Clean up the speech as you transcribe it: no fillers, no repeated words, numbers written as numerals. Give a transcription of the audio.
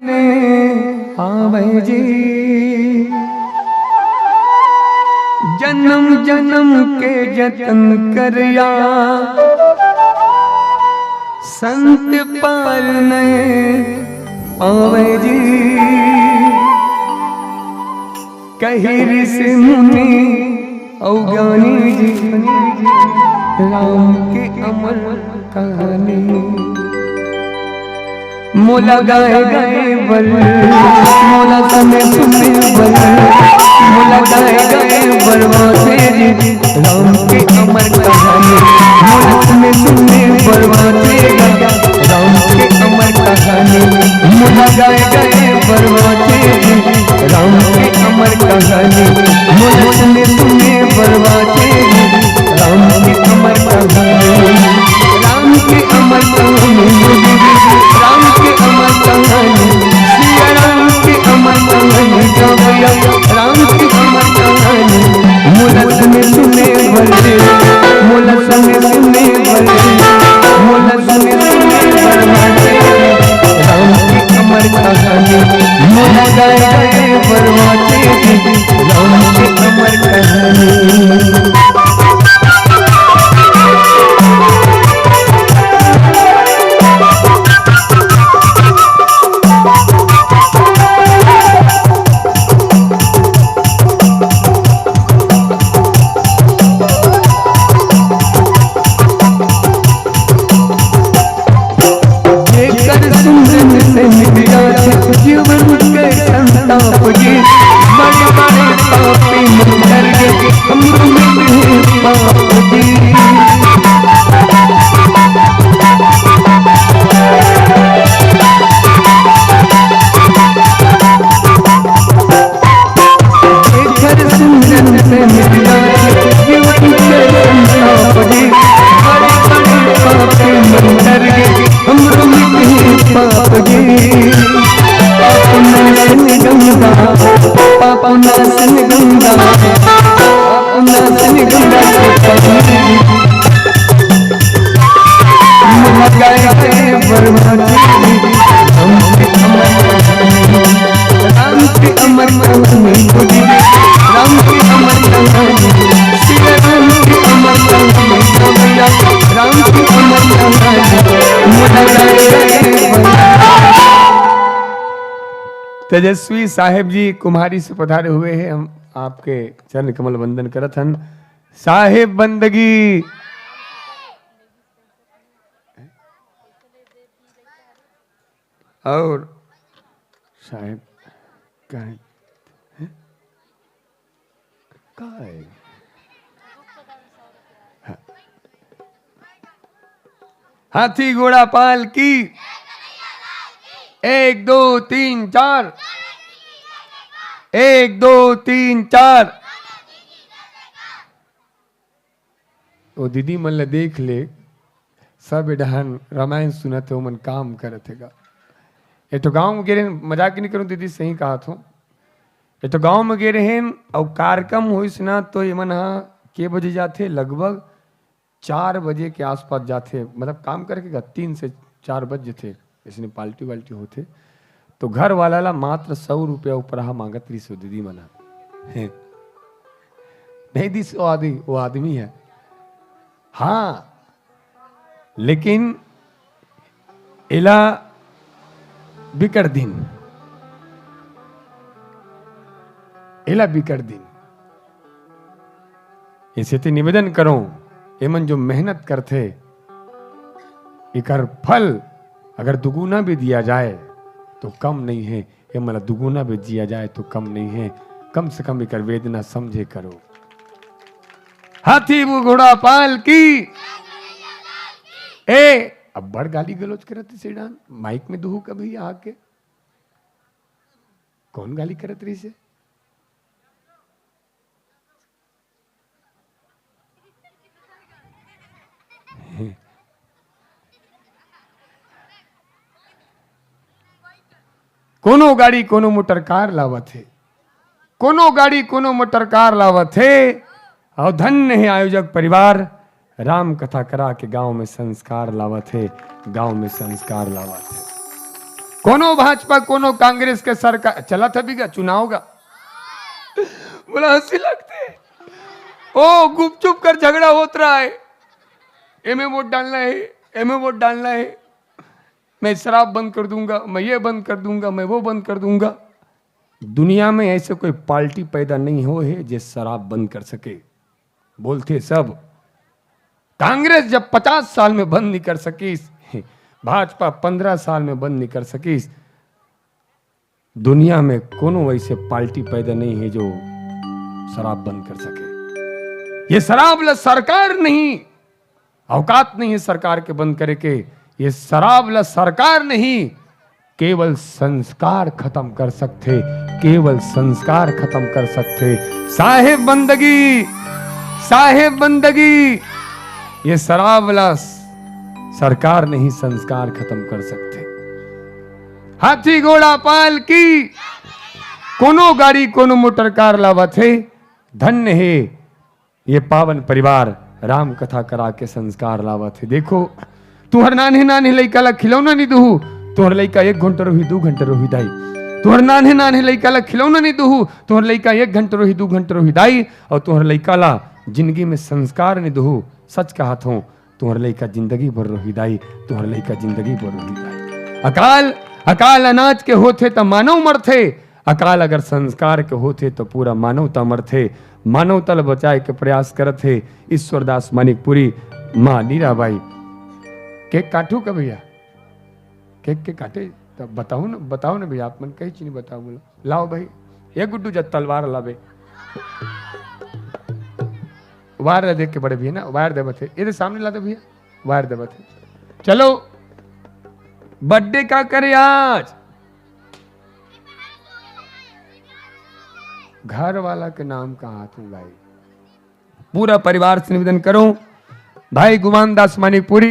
आवे जी जन्म जन्म के जतन करया संत पार आवे जी कही ऋषि मुनि औज्ञानी जी राम के अमर कहानी मोला गाए गए बल मोला समय सुने बल मोला गाए गए बरवाते राम के अमर कहानी मोला समय सुने बरवाते राम के अमर कहानी मोला गाए गए बरवाते राम के अमर कहानी मोला समय सुने बरवाते राम के अमर कहानी राम के अमर कहानी राम के अमर कहानी सिया राम के अमर कहानी जावया राम की अमर कहानी मुलस में सुने बले मुलस में सुने बले मुलस में सुने बरवाते राम की अमर कहानी मुला गाए गए बरवाते राम की अमर कहानी जीवन के संताप जी बड़े बड़े पापी मंदिर के हम में पाप जी घर सुंदर से मिला जीवन के संताप जी बड़े बड़े पापी मंदिर के हम में पाप जी गंगा पापना सन गंगा पापना सन गंगा लगाए गए बरवाते राम के अमर कहानी राम के अमर कहानी श्री राम के अमर कहानी राम के अमर कहानी लगाए गए तेजस्वी साहेब जी कुम्हारी से पधारे हुए हैं। हम आपके चरण कमल वंदन करत हन। साहेब बंदगी और साहेब का है हाथी घोड़ा पाल की 1 2 3 4 1 2 3 4 वो दीदी मन ले देख ले सब डहन रामायण सुनते हो मन काम करते गा। ये तो गांव में गे रहे मजाक नहीं करूं दीदी सही कहा थो ये तो गांव में गे रहे और कार्यक्रम होइस ना तो ये मन के बजे जाते लगभग 4 बजे के आसपास जाते मतलब काम करके 3 से 4 बजे थे इसने पाल्टी वाल्टी होते तो घर वाला ला मात्र 100 रुपया ऊपर मांगत रही सो दीदी मना नहीं दी वो आदमी है हाँ लेकिन इला बिकट दिन इला बिकट दिन इसे ते निवेदन करो एमन जो मेहनत करते इकर फल अगर दुगुना भी दिया जाए तो कम नहीं है ये मतलब दुगुना भी दिया जाए तो कम नहीं है कम से कम इकर वेदना समझे करो। हाथी वो घोड़ा पाल की ए अब बड़ गाली गलौज करत सीडान माइक में दुहू कभी आके कौन गाली करत रही से कोनो गाड़ी कोनो मोटर कार लावत है कोनो गाड़ी कोनो मोटर कार लावत है और धन्य है आयोजक परिवार राम कथा करा के गांव में संस्कार लावत है गांव में संस्कार लावत है कोनो भाजपा कोनो कांग्रेस के सरकार चला था भी चुनाव का, बोला हंसी लगते ओ गुपचुप कर झगड़ा होत रहा है, एमे वोट डालना है, एमे वोट डालना है, मैं शराब बंद कर दूंगा, मैं ये बंद कर दूंगा, मैं वो बंद कर दूंगा। दुनिया में ऐसे कोई पार्टी पैदा नहीं हो है जो शराब बंद कर सके। बोलते सब कांग्रेस जब 50 साल में बंद नहीं कर सकी, भाजपा 15 साल में बंद नहीं कर सकी। दुनिया में कोनो ऐसे पार्टी पैदा नहीं है जो शराब बंद कर सके। ये शराब ला सरकार नहीं, औकात नहीं है सरकार के बंद करे के। ये शराब ला सरकार नहीं, केवल संस्कार खत्म कर सकते, केवल संस्कार खत्म कर सकते। साहेब बंदगी, साहेब बंदगी, ये शराब वाला सरकार नहीं संस्कार खत्म कर सकते। हाथी घोड़ा पाल की कोनो गाड़ी कोनो मोटर कार लावत है, धन्य है ये पावन परिवार राम कथा करा के संस्कार लावत है। देखो तुहर नान्हे नान्हे लइका ला खिलौना नहीं दूहू, तुहर लइका 1 घंटा रोही 2 घंटा रोही दाई। तुहर नान्हे नान्हे लइका ला खिलौना नहीं दूहू, तुहर लइका 1 घंटा रोही 2 घंटा रोही दाई। और तुहर लइका ला जिंदगी में संस्कार नहीं दूहू, सच कहत हूं तुहर लइका जिंदगी भर रोही दाई, तुहर लइका जिंदगी भर रोही दाई। अकाल अकाल अनाज के होते तो मानव मरथे, अकाल अगर संस्कार के होते तो पूरा मानवता मरथे। मानवता बचाए के प्रयास करत है ईश्वरदास मानिकपुरी, माँ नीराबाई। केक काटू का भैया, केक के काटे तब बताओ ना भैया, आप मन कही चीज बताओ। बोलो लाओ भाई, ये गुड्डू जब तलवार लावे वायर देख के बड़े भैया ना, वायर दे बथे ये सामने ला दे भैया, वायर दे बथे। चलो बर्थडे का करे आज, घर वाला के नाम का हाथ में भाई, पूरा परिवार से निवेदन करो भाई गुमान दास मानिकपुरी।